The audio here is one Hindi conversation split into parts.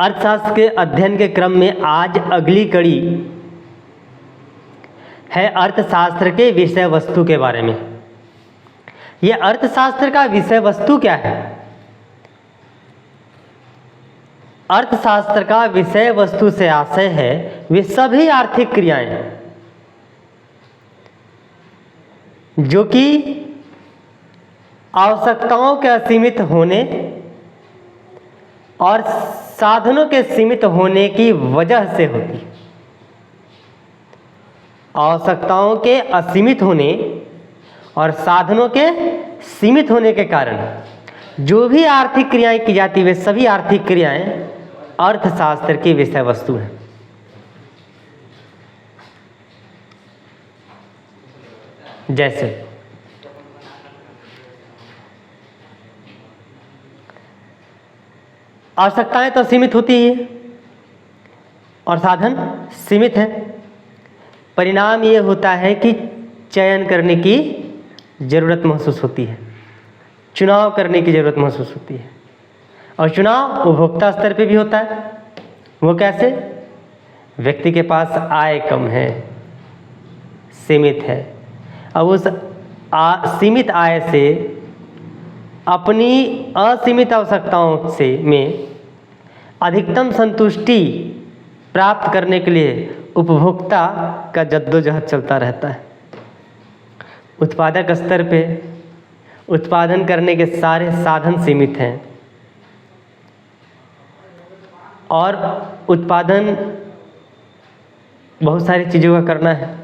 अर्थशास्त्र के अध्ययन के क्रम में आज अगली कड़ी है अर्थशास्त्र के विषय वस्तु के बारे में। यह अर्थशास्त्र का विषय वस्तु क्या है? अर्थशास्त्र का विषय वस्तु से आशय है वे सभी आर्थिक क्रियाएं जो कि आवश्यकताओं के असीमित होने और साधनों के सीमित होने की वजह से होती है। आवश्यकताओं के असीमित होने और साधनों के सीमित होने के कारण जो भी आर्थिक क्रियाएं की जाती है वे सभी आर्थिक क्रियाएं अर्थशास्त्र की विषय वस्तु हैं। जैसे आवश्यकताएं तो सीमित होती ही और साधन सीमित है। परिणाम ये होता है कि चयन करने की ज़रूरत महसूस होती है, चुनाव करने की ज़रूरत महसूस होती है। और चुनाव उपभोक्ता स्तर पे भी होता है। वो कैसे? व्यक्ति के पास आय कम है, सीमित है। अब उस सीमित आय से अपनी असीमित आवश्यकताओं से में अधिकतम संतुष्टि प्राप्त करने के लिए उपभोक्ता का जद्दोजहद चलता रहता है। उत्पादक स्तर पे उत्पादन करने के सारे साधन सीमित हैं और उत्पादन बहुत सारी चीज़ों का करना है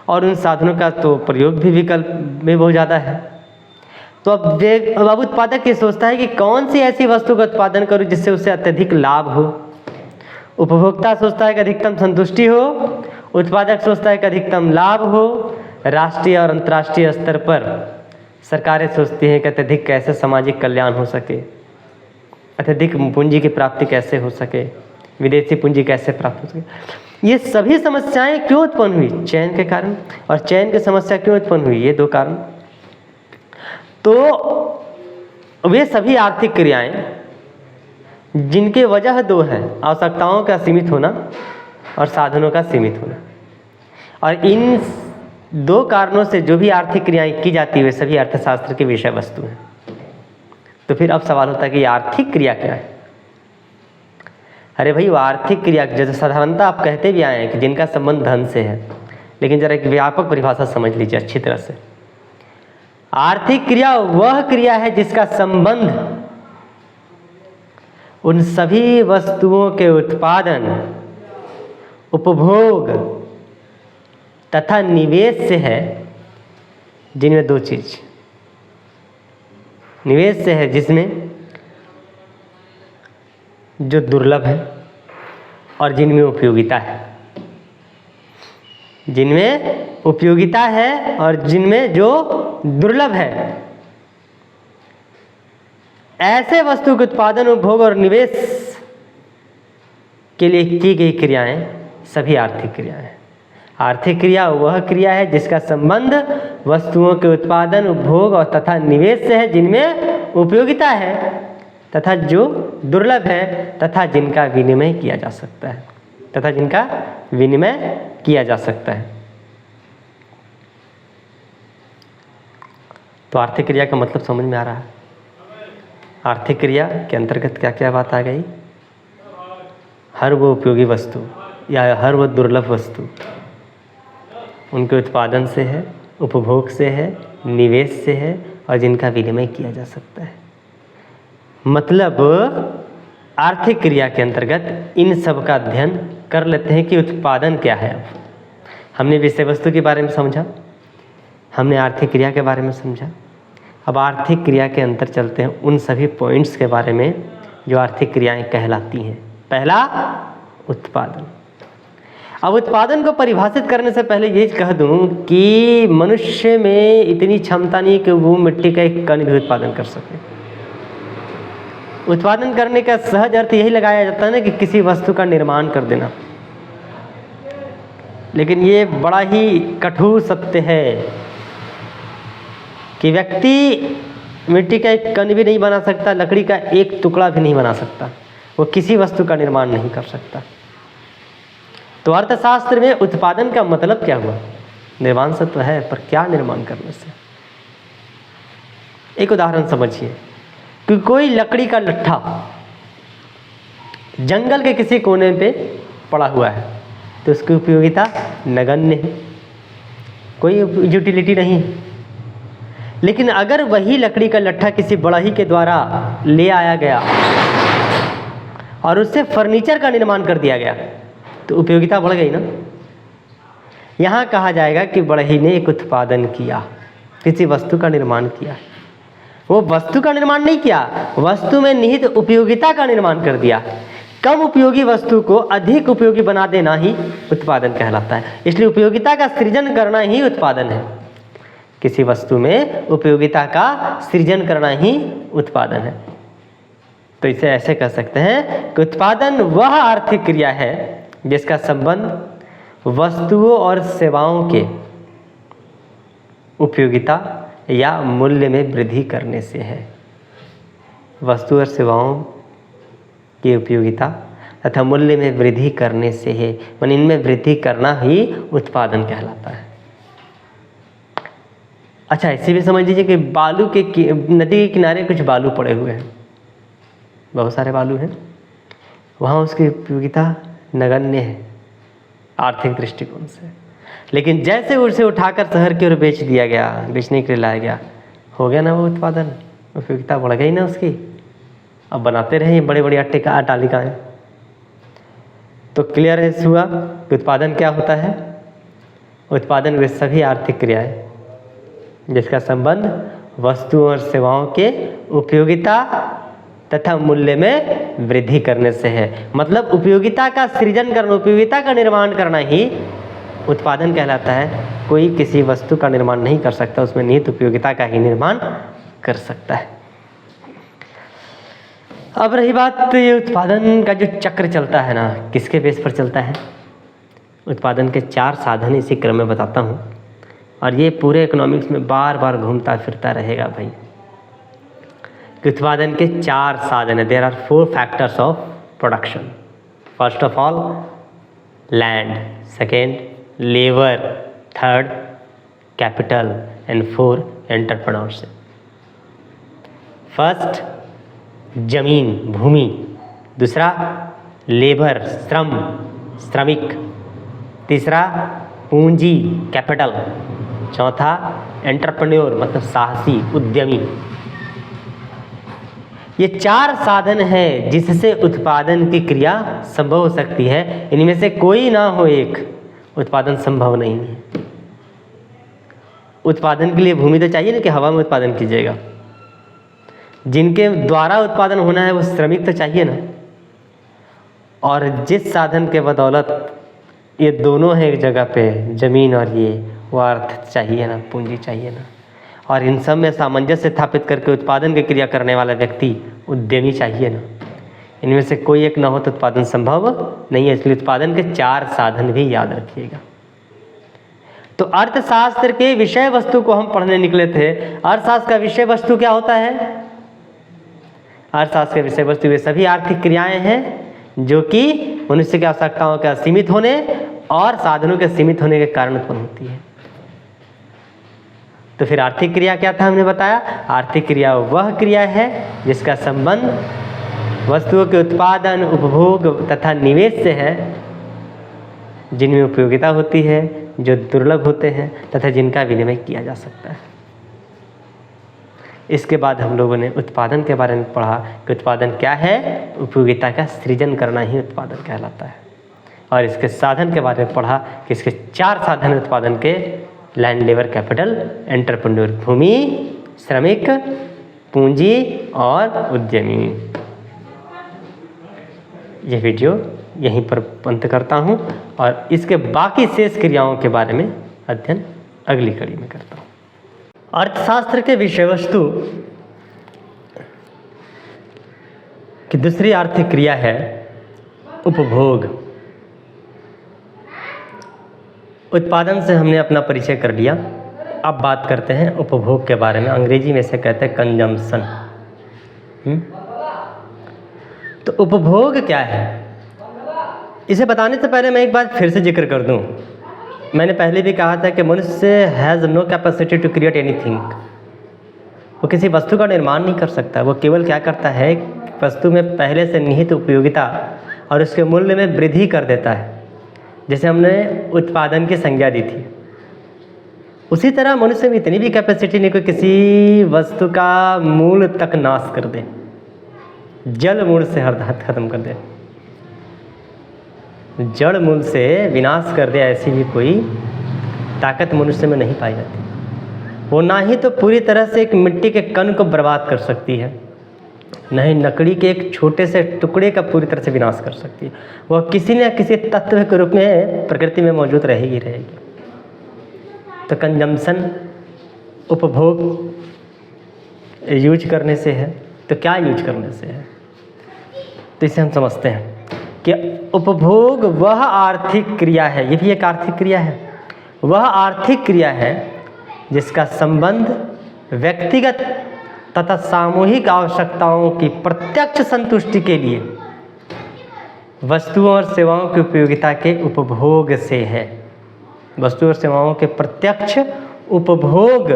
और उन साधनों का तो प्रयोग भी विकल्प में बहुत ज़्यादा है। तो अब उत्पादक ये सोचता है कि कौन सी ऐसी वस्तु का उत्पादन करूं जिससे उससे अत्यधिक लाभ हो। उपभोक्ता सोचता है कि अधिकतम संतुष्टि हो, उत्पादक सोचता है कि अधिकतम लाभ हो। राष्ट्रीय और अंतर्राष्ट्रीय स्तर पर सरकारें सोचती हैं कि अत्यधिक कैसे सामाजिक कल्याण हो सके, अत्यधिक पूंजी की प्राप्ति कैसे हो सके, विदेशी पूंजी कैसे प्राप्त हो सके। ये सभी समस्याएं क्यों उत्पन्न हुई? चयन के कारण। और चयन की समस्या क्यों उत्पन्न हुई? ये दो कारण। तो वे सभी आर्थिक क्रियाएं जिनके वजह दो हैं, आवश्यकताओं का सीमित होना और साधनों का सीमित होना। और इन दो कारणों से जो भी आर्थिक क्रियाएं की जाती है वे सभी अर्थशास्त्र की विषय वस्तु हैं। तो फिर अब सवाल होता है कि आर्थिक क्रिया क्या है? अरे भाई, वो आर्थिक क्रिया जैसे साधारणतः आप कहते भी आए हैं कि जिनका संबंध धन से है, लेकिन जरा एक व्यापक परिभाषा समझ लीजिए अच्छी तरह से। आर्थिक क्रिया वह क्रिया है जिसका संबंध उन सभी वस्तुओं के उत्पादन, उपभोग तथा निवेश से है जिनमें दो चीज। निवेश से है जिसमें जो दुर्लभ है और जिनमें उपयोगिता है। जिनमें उपयोगिता है और जिनमें जो दुर्लभ है। ऐसे वस्तु के उत्पादन, उपभोग और निवेश के लिए की गई क्रियाएं सभी आर्थिक क्रियाएं हैं। आर्थिक क्रिया वह क्रिया है जिसका संबंध वस्तुओं के उत्पादन, उपभोग और तथा निवेश से है जिनमें उपयोगिता है तथा जो दुर्लभ है तथा जिनका विनिमय किया जा सकता है तो आर्थिक क्रिया का मतलब समझ में आ रहा है। आर्थिक क्रिया के अंतर्गत क्या क्या बात आ गई? हर वो उपयोगी वस्तु या हर वो दुर्लभ वस्तु उनके उत्पादन से है, उपभोग से है, निवेश से है और जिनका विनिमय किया जा सकता है। मतलब आर्थिक क्रिया के अंतर्गत इन सब का अध्ययन कर लेते हैं कि उत्पादन क्या है। अब हमने विषय वस्तु के बारे में समझा, हमने आर्थिक क्रिया के बारे में समझा। अब आर्थिक क्रिया के अंतर चलते हैं उन सभी पॉइंट्स के बारे में जो आर्थिक क्रियाएं कहलाती हैं। पहला, उत्पादन। अब उत्पादन को परिभाषित करने से पहले ये कह दूं कि मनुष्य में इतनी क्षमता नहीं कि वो मिट्टी का एक कण भी उत्पादन कर सके। उत्पादन करने का सहज अर्थ यही लगाया जाता है ना कि किसी वस्तु का निर्माण कर देना, लेकिन ये बड़ा ही कठोर सत्य है कि व्यक्ति मिट्टी का एक कण भी नहीं बना सकता, लकड़ी का एक टुकड़ा भी नहीं बना सकता। वो किसी वस्तु का निर्माण नहीं कर सकता। तो अर्थशास्त्र में उत्पादन का मतलब क्या हुआ? निर्माण से तो है, पर क्या निर्माण करने से? एक उदाहरण समझिए कि कोई लकड़ी का लट्ठा जंगल के किसी कोने पे पड़ा हुआ है, तो उसकी उपयोगिता नगण्य है, कोई यूटिलिटी नहीं है। लेकिन अगर वही लकड़ी का लट्ठा किसी बढ़ई के द्वारा ले आया गया और उससे फर्नीचर का निर्माण कर दिया गया, तो उपयोगिता बढ़ गई ना। यहाँ कहा जाएगा कि बढ़ई ने एक उत्पादन किया, किसी वस्तु का निर्माण किया। वो वस्तु का निर्माण नहीं किया, वस्तु में निहित उपयोगिता का निर्माण कर दिया। कम उपयोगी वस्तु को अधिक उपयोगी बना देना ही उत्पादन कहलाता है। इसलिए उपयोगिता का सृजन करना ही उत्पादन है। किसी वस्तु में उपयोगिता का सृजन करना ही उत्पादन है। तो इसे ऐसे कह सकते हैं कि उत्पादन वह आर्थिक क्रिया है जिसका संबंध वस्तुओं और सेवाओं के उपयोगिता या मूल्य में वृद्धि करने से है। वस्तु और सेवाओं की उपयोगिता तथा मूल्य में वृद्धि करने से है, माने इनमें वृद्धि करना ही उत्पादन कहलाता है। अच्छा, इसे भी समझ लीजिए कि बालू के नदी के किनारे कुछ बालू पड़े हुए हैं, बहुत सारे बालू हैं, वहाँ उसकी उपयोगिता नगण्य है आर्थिक दृष्टिकोण से। लेकिन जैसे उसे उठाकर शहर की ओर बेच दिया गया, बेचने के लिए लाया गया, हो गया ना वो उत्पादन, उपयोगिता बढ़ गई ना उसकी। अब बनाते रहे बड़े बड़े अट्टालिकाएं। तो क्लियर है हुआ कि उत्पादन क्या होता है? उत्पादन वे सभी आर्थिक क्रियाएं जिसका संबंध वस्तुओं और सेवाओं के उपयोगिता तथा मूल्य में वृद्धि करने से है। मतलब उपयोगिता का सृजन करना, उपयोगिता का निर्माण करना ही उत्पादन कहलाता है। कोई किसी वस्तु का निर्माण नहीं कर सकता, उसमें निहित उपयोगिता का ही निर्माण कर सकता है। अब रही बात ये उत्पादन का जो चक्र चलता है ना, किसके बेस पर चलता है? उत्पादन के 4 साधन इसी क्रम में बताता हूँ, और ये पूरे इकोनॉमिक्स में बार बार घूमता फिरता रहेगा भाई। उत्पादन के 4 साधन है। There are 4 factors of production. First of all land, second labour, third capital and 4 entrepreneurship. फर्स्ट जमीन, भूमि, दूसरा लेबर, श्रम, श्रमिक, तीसरा पूंजी, कैपिटल, चौथा एंटरप्रेन्योर मतलब साहसी, उद्यमी। ये 4 साधन है जिससे उत्पादन की क्रिया संभव हो सकती है। इनमें से कोई ना हो एक, उत्पादन संभव नहीं है। उत्पादन के लिए भूमि तो चाहिए ना कि हवा में उत्पादन कीजिएगा। जिनके द्वारा उत्पादन होना है वो श्रमिक तो चाहिए ना। और जिस साधन के बदौलत ये दोनों हैं एक जगह पे, जमीन और ये, वो अर्थ चाहिए ना, पूंजी चाहिए ना। और इन सब में सामंजस्य स्थापित करके उत्पादन की क्रिया करने वाला व्यक्ति उद्यमी चाहिए ना। इनमें से कोई एक ना हो तो उत्पादन संभव नहीं है। इसलिए उत्पादन के 4 साधन भी याद रखिएगा। तो अर्थशास्त्र के विषय वस्तु को हम पढ़ने निकले थे। अर्थशास्त्र का विषय वस्तु क्या होता है? अर्थशास्त्र के विषय वस्तु वे सभी आर्थिक क्रियाएं हैं जो कि मनुष्य की आवश्यकताओं का सीमित होने और साधनों के सीमित होने के कारण उत्पन्न होती है। तो फिर आर्थिक क्रिया क्या था हमने बताया? आर्थिक क्रिया वह क्रिया है जिसका संबंध वस्तुओं के उत्पादन, उपभोग तथा निवेश से है, जिनमें उपयोगिता होती है, जो दुर्लभ होते हैं तथा जिनका विनिमय किया जा सकता है। इसके बाद हम लोगों ने उत्पादन के बारे में पढ़ा कि उत्पादन क्या है? उपयोगिता का सृजन करना ही उत्पादन कहलाता है। और इसके साधन के बारे में पढ़ा कि इसके 4 साधन उत्पादन के: लैंड, लेबर, कैपिटल, एंटरप्रेन्योर, भूमि, श्रमिक, पूंजी और उद्यमी। यह वीडियो यहीं पर अंत करता हूँ और इसके बाकी शेष क्रियाओं के बारे में अध्ययन अगली कड़ी में करता हूँ। अर्थशास्त्र के विषय वस्तु की दूसरी आर्थिक क्रिया है उपभोग। उत्पादन से हमने अपना परिचय कर लिया। अब बात करते हैं उपभोग के बारे में। अंग्रेजी में से कहते हैं कंजम्पशन। तो उपभोग क्या है, इसे बताने से पहले मैं एक बात फिर से जिक्र कर दूं। मैंने पहले भी कहा था कि मनुष्य has no capacity to create anything. वो किसी वस्तु का निर्माण नहीं कर सकता, वो केवल क्या करता है, वस्तु में पहले से निहित उपयोगिता और उसके मूल्य में वृद्धि कर देता है। जैसे हमने उत्पादन की संज्ञा दी थी, उसी तरह मनुष्य में इतनी भी कैपेसिटी नहीं कि किसी वस्तु का मूल तक नाश कर दे, जड़ मूल से हरदहत खत्म कर दे, जड़ मूल से विनाश कर दे, ऐसी भी कोई ताकत मनुष्य में नहीं पाई जाती। वो ना ही तो पूरी तरह से एक मिट्टी के कण को बर्बाद कर सकती है, न ही लकड़ी के एक छोटे से टुकड़े का पूरी तरह से विनाश कर सकती है। वह किसी न किसी तत्व के रूप में प्रकृति में मौजूद रहेगी। तो कंजम्पशन, उपभोग यूज करने से है, तो क्या यूज करने से है, तो इसे हम समझते हैं कि उपभोग वह आर्थिक क्रिया है, ये भी एक आर्थिक क्रिया है, वह आर्थिक क्रिया है जिसका संबंध व्यक्तिगत तथा सामूहिक आवश्यकताओं की प्रत्यक्ष संतुष्टि के लिए वस्तुओं और सेवाओं की उपयोगिता के उपभोग से है। वस्तु और सेवाओं के प्रत्यक्ष उपभोग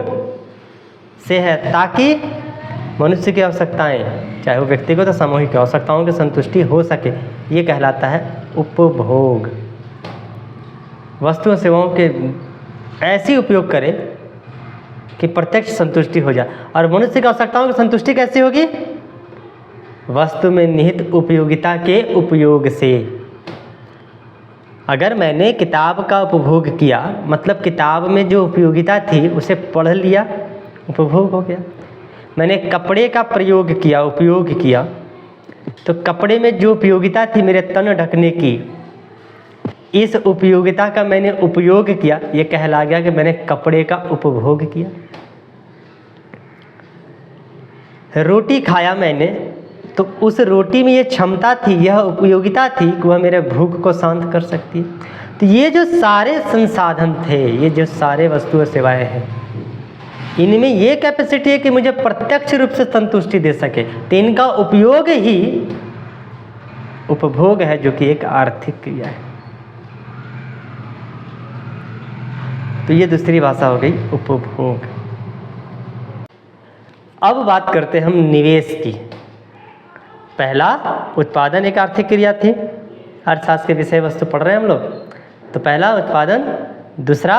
से है, ताकि मनुष्य की आवश्यकताएं, चाहे वो व्यक्तिगत या सामूहिक आवश्यकताओं की संतुष्टि हो सके, ये कहलाता है उपभोग। वस्तु और सेवाओं के ऐसी उपयोग करें कि प्रत्यक्ष संतुष्टि हो जाए। और मनुष्य की आवश्यकताओं की संतुष्टि कैसे होगी, वस्तु में निहित उपयोगिता के उपयोग से। अगर मैंने किताब का उपभोग किया, मतलब किताब में जो उपयोगिता थी उसे पढ़ लिया, उपभोग हो गया। मैंने कपड़े का प्रयोग किया, उपयोग किया, तो कपड़े में जो उपयोगिता थी मेरे तन ढकने की, इस उपयोगिता का मैंने उपयोग किया, ये कहला गया कि मैंने कपड़े का उपभोग किया। रोटी खाया मैंने, तो उस रोटी में ये क्षमता थी, यह उपयोगिता थी कि वह मेरे भूख को शांत कर सकती है। तो ये जो सारे संसाधन थे, ये जो सारे वस्तु और सेवाएं हैं, इनमें ये कैपेसिटी है कि मुझे प्रत्यक्ष रूप से संतुष्टि दे सके, तो इनका उपयोग ही उपभोग है, जो कि एक आर्थिक क्रिया है। तो ये दूसरी भाषा हो गई उपभोग। अब बात करते हैं हम निवेश की। पहला उत्पादन एक आर्थिक क्रिया थी, अर्थशास्त्र के विषय वस्तु पढ़ रहे हैं हम लोग। तो पहला उत्पादन, दूसरा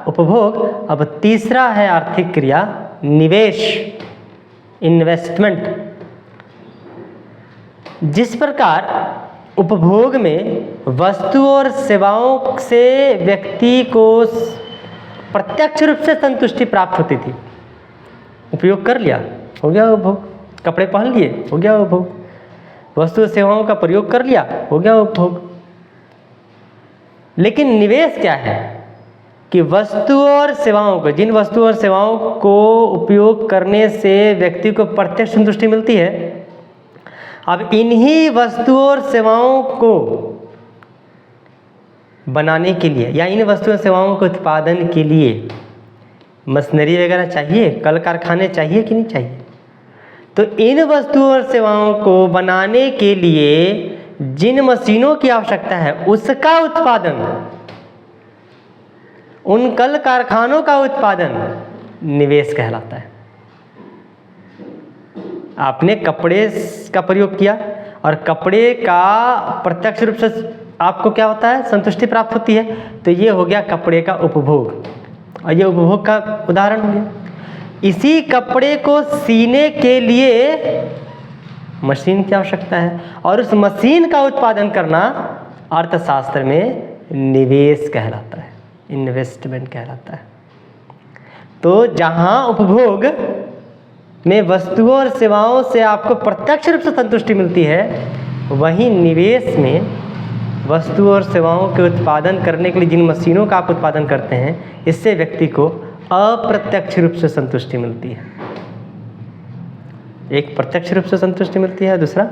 उपभोग, अब तीसरा है आर्थिक क्रिया निवेश, इन्वेस्टमेंट। जिस प्रकार उपभोग में वस्तु और सेवाओं से व्यक्ति को प्रत्यक्ष रूप से संतुष्टि प्राप्त होती थी, उपयोग कर लिया, हो गया उपभोग। कपड़े पहन लिए, हो गया उपभोग। वस्तु और सेवाओं का प्रयोग कर लिया, हो गया उपभोग। लेकिन निवेश क्या है कि वस्तु और सेवाओं को, जिन वस्तुओं और सेवाओं को उपयोग करने से व्यक्ति को प्रत्यक्ष संतुष्टि मिलती है, अब इन्हीं वस्तुओं और सेवाओं को बनाने के लिए या इन वस्तुओं और सेवाओं के उत्पादन के लिए मशीनरी वगैरह चाहिए, कल कारखाने चाहिए कि नहीं चाहिए। तो इन वस्तुओं और सेवाओं को बनाने के लिए जिन मशीनों की आवश्यकता है, उसका उत्पादन, उन कल कारखानों का उत्पादन निवेश कहलाता है। आपने कपड़े का प्रयोग किया और कपड़े का प्रत्यक्ष रूप से आपको क्या होता है, संतुष्टि प्राप्त होती है, तो ये हो गया कपड़े का उपभोग, और ये उपभोग का उदाहरण हो गया। इसी कपड़े को सीने के लिए मशीन की आवश्यकता है, और उस मशीन का उत्पादन करना अर्थशास्त्र में निवेश कहलाता है, इन्वेस्टमेंट कहलाता है। तो जहाँ उपभोग में वस्तुओं और सेवाओं से आपको प्रत्यक्ष रूप से संतुष्टि मिलती है, वहीं निवेश में वस्तुओं और सेवाओं के उत्पादन करने के लिए जिन मशीनों का आप उत्पादन करते हैं, इससे व्यक्ति को अप्रत्यक्ष रूप से संतुष्टि मिलती है। एक प्रत्यक्ष रूप से संतुष्टि मिलती है, दूसरा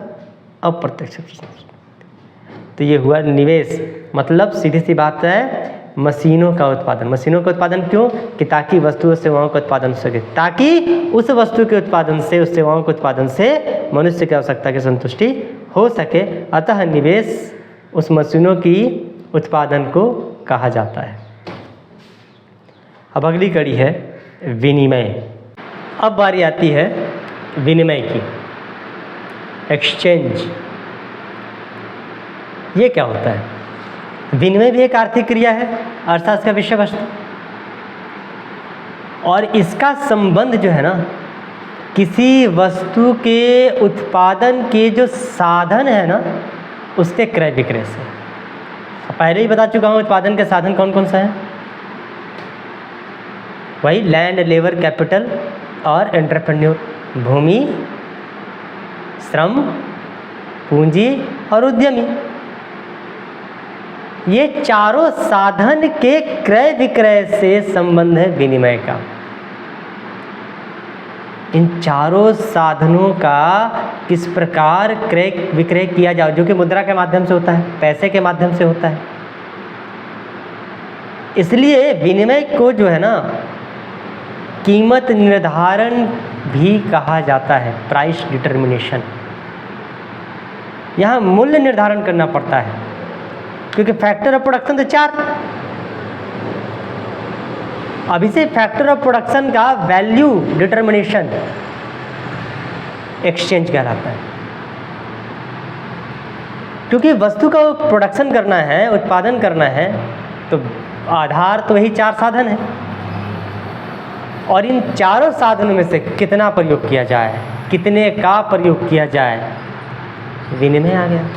अप्रत्यक्ष रूप से संतुष्टि। तो ये हुआ निवेश। मतलब सीधी सी बात है, मशीनों का उत्पादन। मशीनों का उत्पादन क्यों, कि ताकि वस्तु और सेवाओं का उत्पादन हो सके, ताकि उस वस्तु के उत्पादन से, उस सेवाओं के उत्पादन से मनुष्य की आवश्यकता की संतुष्टि हो सके, अतः निवेश उस मशीनों की उत्पादन को कहा जाता है। अब अगली कड़ी है विनिमय। अब बारी आती है विनिमय की, एक्सचेंज। ये क्या होता है? विनिमय भी एक आर्थिक क्रिया है, अर्थशास्त्र का विषय वस्तु, और इसका संबंध जो है ना किसी वस्तु के उत्पादन के जो साधन है ना उसके क्रय विक्रय से। पहले ही बता चुका हूँ उत्पादन के साधन कौन कौन सा है, वही लैंड, लेबर, कैपिटल और एंटरप्रेन्योर, भूमि, श्रम, पूंजी और उद्यमी। ये चारों साधन के क्रय विक्रय से संबंध है विनिमय का। इन चारों साधनों का किस प्रकार क्रय विक्रय किया जाए, जो कि मुद्रा के माध्यम से होता है, पैसे के माध्यम से होता है। इसलिए विनिमय को जो है ना कीमत निर्धारण भी कहा जाता है, प्राइस डिटर्मिनेशन। यहाँ मूल्य निर्धारण करना पड़ता है क्योंकि फैक्टर ऑफ प्रोडक्शन तो 4। अब इसे फैक्टर ऑफ प्रोडक्शन का वैल्यू डिटर्मिनेशन एक्सचेंज कहलाता है, क्योंकि वस्तु का प्रोडक्शन करना है, उत्पादन करना है, तो आधार तो वही 4 साधन है, और इन चारों साधनों में से कितना प्रयोग किया जाए, कितने का प्रयोग किया जाए, विनिमय आ गया।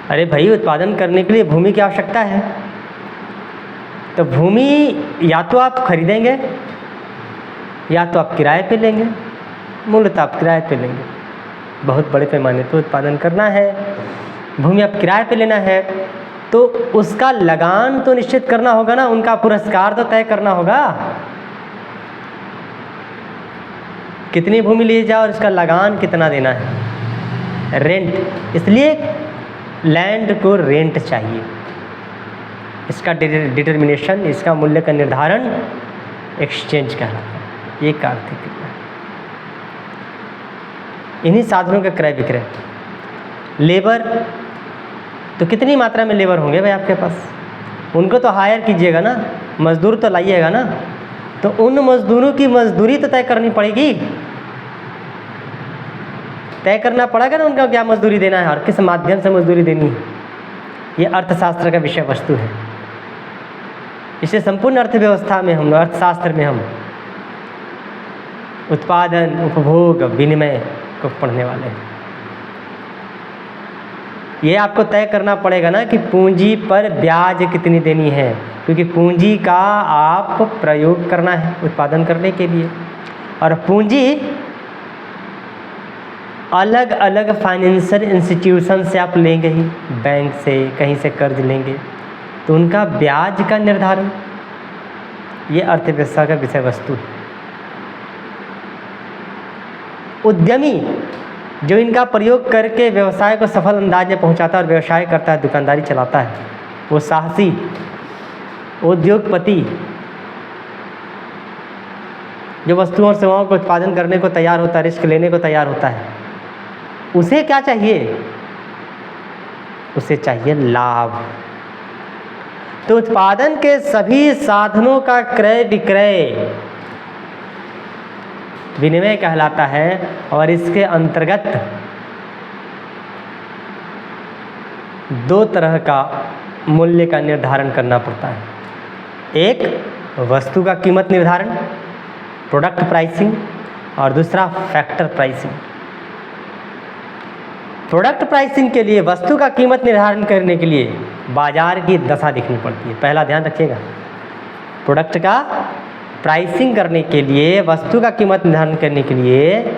अरे भाई, उत्पादन करने के लिए भूमि की आवश्यकता है, तो भूमि या तो आप खरीदेंगे या तो आप किराए पे लेंगे। मूलतः आप किराए पे लेंगे, बहुत बड़े पैमाने पे उत्पादन करना है, भूमि आप किराए पे लेना है, तो उसका लगान तो निश्चित करना होगा ना, उनका पुरस्कार तो तय करना होगा, कितनी भूमि ली जाए और उसका लगान कितना देना है, रेंट। इसलिए लैंड को रेंट चाहिए, इसका डिटर्मिनेशन, इसका मूल्य का निर्धारण एक्सचेंज कहलाता है। ये आर्थिक क्रिया, इन्हीं साधनों का क्रय विक्रय। लेबर, तो कितनी मात्रा में लेबर होंगे भाई आपके पास, उनको तो हायर कीजिएगा ना, मजदूर तो लाइएगा ना, तो उन मजदूरों की मजदूरी तो तय करनी पड़ेगी, तय करना पड़ेगा ना उनका क्या मजदूरी देना है और किस माध्यम से मजदूरी देनी है। ये अर्थशास्त्र का विषय वस्तु है। इसे संपूर्ण अर्थव्यवस्था में हम, अर्थशास्त्र में हम उत्पादन, उपभोग, विनिमय को पढ़ने वाले हैं। ये आपको तय करना पड़ेगा ना कि पूंजी पर ब्याज कितनी देनी है, क्योंकि पूंजी का आप प्रयोग करना है उत्पादन करने के लिए, और पूंजी अलग अलग फाइनेंशियल इंस्टीट्यूशन से आप लेंगे ही, बैंक से, कहीं से कर्ज लेंगे, तो उनका ब्याज का निर्धारण, ये अर्थव्यवस्था का विषय वस्तु है। उद्यमी, जो इनका प्रयोग करके व्यवसाय को सफल अंदाज में पहुंचाता है और व्यवसाय करता है, दुकानदारी चलाता है, वो साहसी उद्योगपति, जो वस्तुओं और सेवाओं को उत्पादन करने को तैयार होता है, रिस्क लेने को तैयार होता है, उसे क्या चाहिए? उसे चाहिए लाभ। तो उत्पादन के सभी साधनों का क्रय विक्रय विनिमय कहलाता है, और इसके अंतर्गत 2 तरह का मूल्य का निर्धारण करना पड़ता है। एक वस्तु का कीमत निर्धारण, प्रोडक्ट प्राइसिंग, और दूसरा फैक्टर प्राइसिंग। प्रोडक्ट प्राइसिंग के लिए, वस्तु का कीमत निर्धारण करने के लिए बाजार की दशा देखनी पड़ती है। पहला ध्यान रखिएगा, प्रोडक्ट का प्राइसिंग करने के लिए, वस्तु का कीमत निर्धारण करने के लिए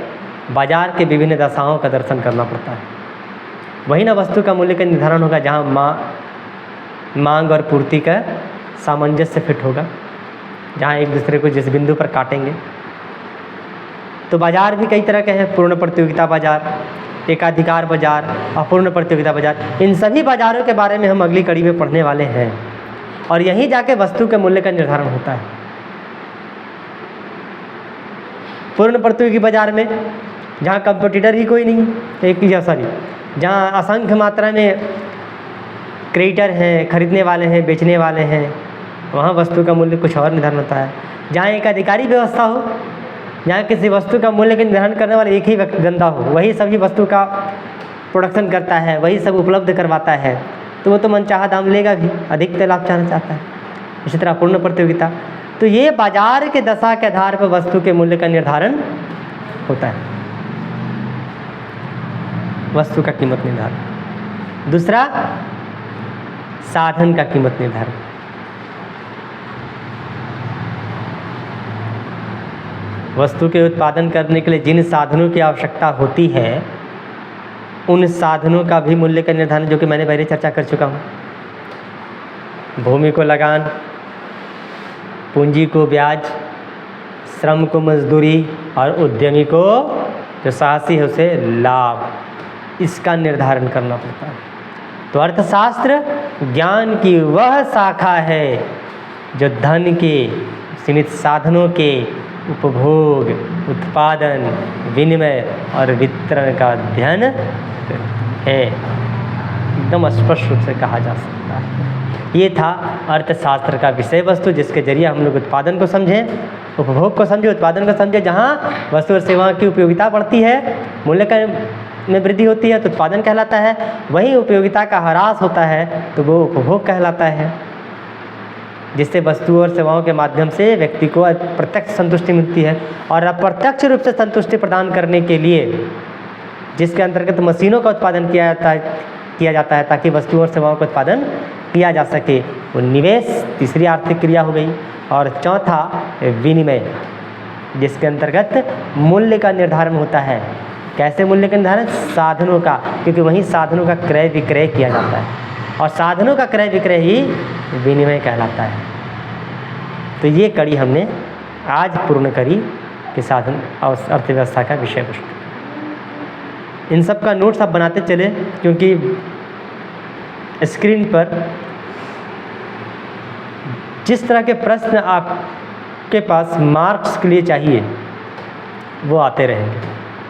बाजार के विभिन्न दशाओं का दर्शन करना पड़ता है। वही ना वस्तु का मूल्य का निर्धारण होगा जहाँ मांग और पूर्ति का सामंजस्य फिट होगा, जहाँ एक दूसरे को जिस बिंदु पर काटेंगे। तो बाजार भी कई तरह के हैं, पूर्ण प्रतियोगिता बाजार, एकाधिकार बाजार, अपूर्ण प्रतियोगिता बाजार। इन सभी बाजारों के बारे में हम अगली कड़ी में पढ़ने वाले हैं, और यहीं जाके वस्तु के मूल्य का निर्धारण होता है। पूर्ण प्रतियोगी बाजार में जहाँ कंपटीटर ही कोई नहीं, जहाँ असंख्य मात्रा में क्रेडिटर हैं, खरीदने वाले हैं, बेचने वाले हैं, वहाँ वस्तु का मूल्य कुछ और निर्धारण होता है। जहाँ एक अधिकारी व्यवस्था हो, जहाँ किसी वस्तु का मूल्य का निर्धारण करने वाला एक ही बंदा हो, वही सभी वस्तु का प्रोडक्शन करता है, वही सब उपलब्ध करवाता है, तो वो तो मनचाहा दाम लेगा भी, अधिक लाभ चाहना चाहता है। इसी तरह पूर्ण प्रतियोगिता, तो ये बाजार के दशा के आधार पर वस्तु के मूल्य का निर्धारण होता है, वस्तु का कीमत निर्धारण। दूसरा, साधन का कीमत निर्धारण। वस्तु के उत्पादन करने के लिए जिन साधनों की आवश्यकता होती है, उन साधनों का भी मूल्य का निर्धारण, जो कि मैंने पहले चर्चा कर चुका हूँ। भूमि को लगान, पूंजी को ब्याज, श्रम को मजदूरी और उद्यमी को जो साहसी है उसे लाभ, इसका निर्धारण करना पड़ता है। तो अर्थशास्त्र ज्ञान की वह शाखा है जो धन के सीमित साधनों के उपभोग, उत्पादन, विनिमय और वितरण का अध्ययन है। एकदम स्पष्ट रूप से कहा जा सकता है। ये था अर्थशास्त्र का विषय वस्तु, जिसके जरिए हम लोग उत्पादन को समझें, उपभोग को समझें, उत्पादन को समझें। जहाँ वस्तु और सेवा की उपयोगिता बढ़ती है, मूल्य का में वृद्धि होती है तो उत्पादन कहलाता है, वहीं उपयोगिता का ह्रास होता है तो वो उपभोग कहलाता है, जिससे वस्तुओं और सेवाओं के माध्यम से व्यक्ति को प्रत्यक्ष संतुष्टि मिलती है। और अप्रत्यक्ष रूप से संतुष्टि प्रदान करने के लिए, जिसके अंतर्गत मशीनों का उत्पादन किया जाता है ताकि वस्तुओं और सेवाओं का उत्पादन किया जा सके, वो निवेश तीसरी आर्थिक क्रिया हो गई। और चौथा, विनिमय, जिसके अंतर्गत मूल्य का निर्धारण होता है। कैसे मूल्य का निर्धारण? साधनों का, क्योंकि वहीं साधनों का क्रय विक्रय किया जाता है और साधनों का क्रय विक्रय ही विनिमय कहलाता है। तो ये कड़ी हमने आज पूर्ण करी कि साधन और अर्थव्यवस्था का विषय वस्तु। इन सब का नोट्स आप बनाते चले, क्योंकि स्क्रीन पर जिस तरह के प्रश्न आपके पास मार्क्स के लिए चाहिए वो आते रहेंगे,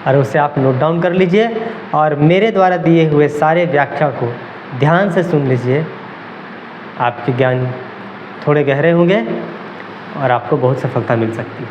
और उसे आप नोट डाउन कर लीजिए और मेरे द्वारा दिए हुए सारे व्याख्या को ध्यान से सुन लीजिए। आपके ज्ञान थोड़े गहरे होंगे और आपको बहुत सफलता मिल सकती है।